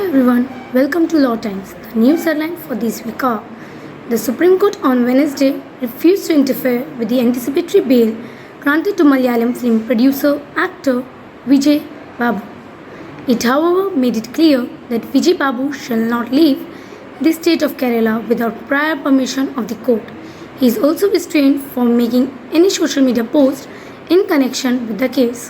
everyone, welcome to Law Times. The news headline for this week are: the Supreme Court on Wednesday refused to interfere with the anticipatory bail granted to Malayalam film producer actor Vijay Babu. It, however, made it clear that Vijay Babu shall not leave the state of Kerala without prior permission of the court. He is also restrained from making any social media post in connection with the case.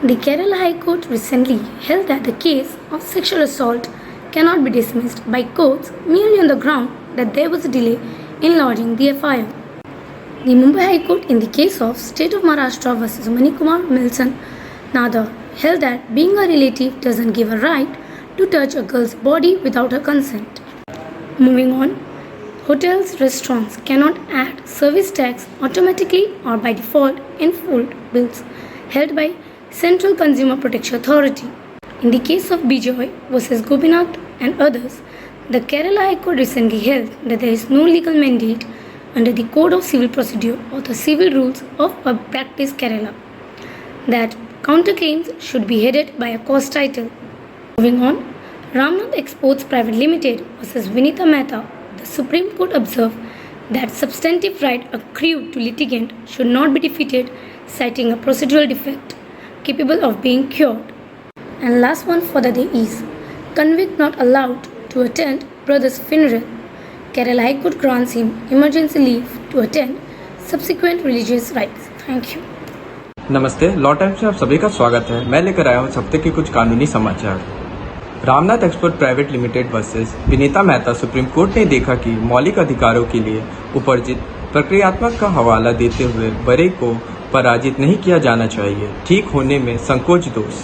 The Kerala High Court recently held that the case of sexual assault cannot be dismissed by courts merely on the ground that there was a delay in lodging the FIR. The Mumbai High Court in the case of State of Maharashtra vs. Manikumar Wilson Nadar held that being a relative doesn't give a right to touch a girl's body without her consent. Moving on, hotels, restaurants cannot add service tax automatically or by default in full bills held by Central Consumer Protection Authority. In the case of Bijoy vs. Gopinath and others, the Kerala High Court recently held that there is no legal mandate under the Code of Civil Procedure or the Civil Rules of Public Practice Kerala that counterclaims should be headed by a cause title. Moving on, Ramnath Exports Private Limited vs. Vinita Mehta, the Supreme Court observed that substantive right accrued to litigant should not be defeated, citing a procedural defect capable of being cured. And last one for the day is: convict not allowed to attend brother's funeral. Kerala High Court grants him emergency leave to attend subsequent religious rites. Thank you. नमस्ते, law times में आप सभी का स्वागत है। मैं लेकर आया हूँ इस हफ्ते के कुछ कानूनी समाचार। Ramnath export private limited versus Vinita Mehta. Supreme court ने देखा कि मौलिक अधिकारों के लिए उपर्जित प्रक्रियात्मक का हवाला देते हुए बड़े को पराजित नहीं किया जाना चाहिए, ठीक होने में संकोच दोष।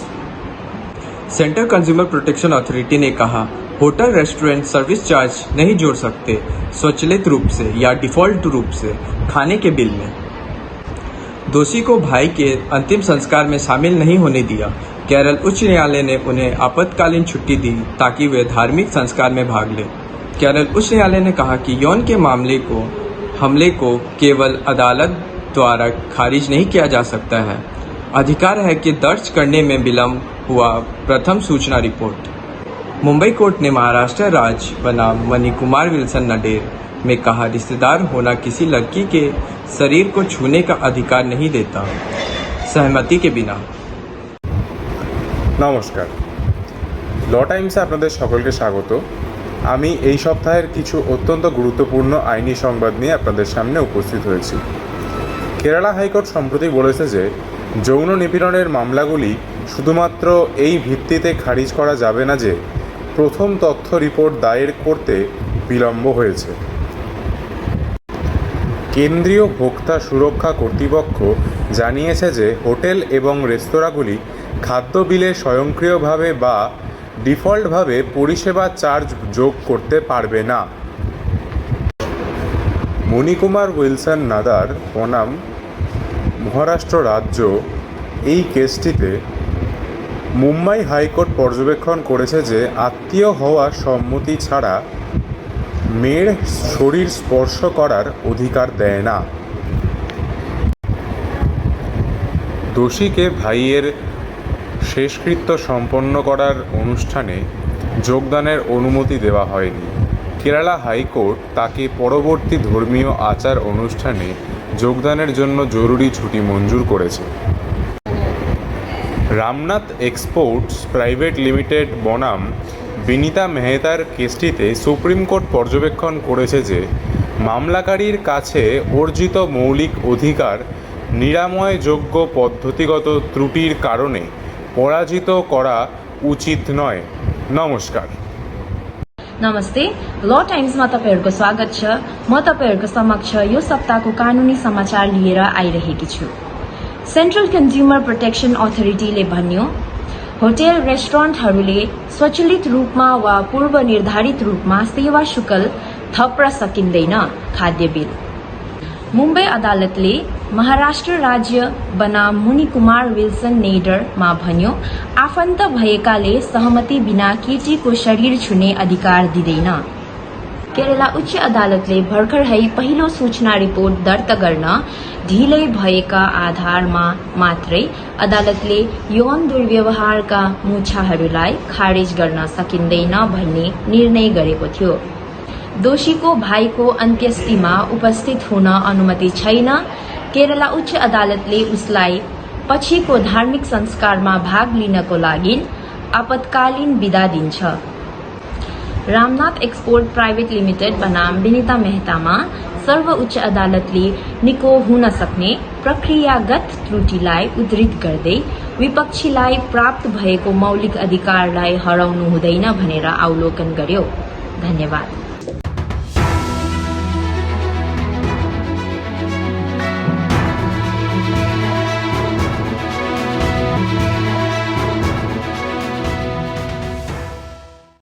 सेंट्रल कंज्यूमर प्रोटेक्शन अथॉरिटी ने कहा, होटल रेस्टोरेंट सर्विस चार्ज नहीं जोड़ सकते स्वचालित रूप से या डिफॉल्ट रूप से खाने के बिल में। दोषी को भाई के अंतिम संस्कार में शामिल नहीं होने दिया। केरल उच्च न्यायालय ने उन्हें आपातकालीन छुट्टी दी ताकि वे धार्मिक संस्कार में भाग लें। केरल उच्च न्यायालय ने कहा कि यौन के हमले को केवल अदालत द्वारा खारिज नहीं किया जा सकता है। अधिकार है कि दर्ज करने में विलंब हुआ प्रथम सूचना रिपोर्ट। मुंबई कोर्ट ने महाराष्ट्र राज्य बनाम मणिकुमार विल्सन नाडेर में कहा, रिश्तेदार होना किसी लड़की के शरीर को छूने का अधिकार नहीं देता सहमति के बिना। নমস্কার, ল টাইমসে আপনাদের সকলকে স্বাগত। আমি এই সপ্তাহের কিছু অত্যন্ত গুরুত্বপূর্ণ আইনি সংবাদ নিয়ে আপনাদের সামনে উপস্থিত হয়েছি। কেরালা হাইকোর্ট সম্প্রতি বলেছে যে যৌন নিপীড়নের মামলাগুলি শুধুমাত্র এই ভিত্তিতে খারিজ করা যাবে না যে প্রথম তথ্য রিপোর্ট দায়ের করতে বিলম্ব হয়েছে। কেন্দ্রীয় ভোক্তা সুরক্ষা কর্তৃপক্ষ জানিয়েছে যে হোটেল এবং রেস্তোরাঁগুলি খাদ্য বিলে স্বয়ংক্রিয়ভাবে বা ডিফল্টভাবে পরিষেবা চার্জ যোগ করতে পারবে না। মণিকুমার উইলসন নাদার বনাম মহারাষ্ট্র রাজ্য এই কেসটিতে মুম্বাই হাইকোর্ট পর্যবেক্ষণ করেছে যে আত্মীয় হওয়া সম্মতি ছাড়া মেয়ের শরীর স্পর্শ করার অধিকার দেয় না। দোষীকে ভাইয়ের শেষকৃত্য সম্পন্ন করার অনুষ্ঠানে যোগদানের অনুমতি দেওয়া হয়নি। কেরালা হাইকোর্ট তাকে পরবর্তী ধর্মীয় আচার অনুষ্ঠানে যোগদানের জন্য জরুরি ছুটি মঞ্জুর করেছে। রামনাথ এক্সপোর্টস প্রাইভেট লিমিটেড বনাম বিনীতা মেহতার কেসটিতে সুপ্রিম কোর্ট পর্যবেক্ষণ করেছে যে মামলাকারীর কাছে অর্জিত মৌলিক অধিকার নিরাময়যোগ্য পদ্ধতিগত ত্রুটির কারণে পরাজিত করা उचित नय। नमस्कार। नमस्ते, लॉ टाइम्समा तपाईहरुको स्वागत छ। म तपाईहरुको समक्ष यो सप्ताहको कानूनी समाचार लिएर आइरहेकी छु। सेन्ट्रल कन्ज्युमर प्रोटेक्सन अथोरिटीले भन्यो, होटेल रेस्टुरेन्टहरूले स्वचालित रूपमा वा पूर्व निर्धारित रूपमा सेवा शुल्क थप्न सकिँदैन खाद्य बिल। मुम्बई अदालतले महाराष्ट्र राज्य बनाम मुनिकुमार विल्सन नेडरमा भन्यो, आफन्त भएकाले सहमति बिना केटीको शरीर छुने अधिकार दिँदैन। केरला उच्च अदालतले भर्खरै पहिलो सूचना रिपोर्ट दर्ता गर्न ढिलै भएका आधारमा मात्रै अदालतले यौन दुर्व्यवहारका मुद्दाहरूलाई खारेज गर्न सकिँदैन भन्ने निर्णय गरेको थियो। दोषीको भाइको अन्त्येष्टिमा उपस्थित हुन अनुमति छैन। केरला उच्च अदालतले उसलाई पछिको धार्मिक संस्कारमा भाग लिनको लागि आपतकालीन बिदा दिन्छ। रामनाथ एक्सपोर्ट प्राइवेट लिमिटेड बनाम विनीता मेहतामा सर्वोच्च अदालतले निको हुन सक्ने प्रक्रियागत त्रुटिलाई उद्धृत गर्दै विपक्षीलाई प्राप्त भएको मौलिक अधिकारलाई हराउनु हुँदैन भनेर अवलोकन गर्यो। धन्यवाद।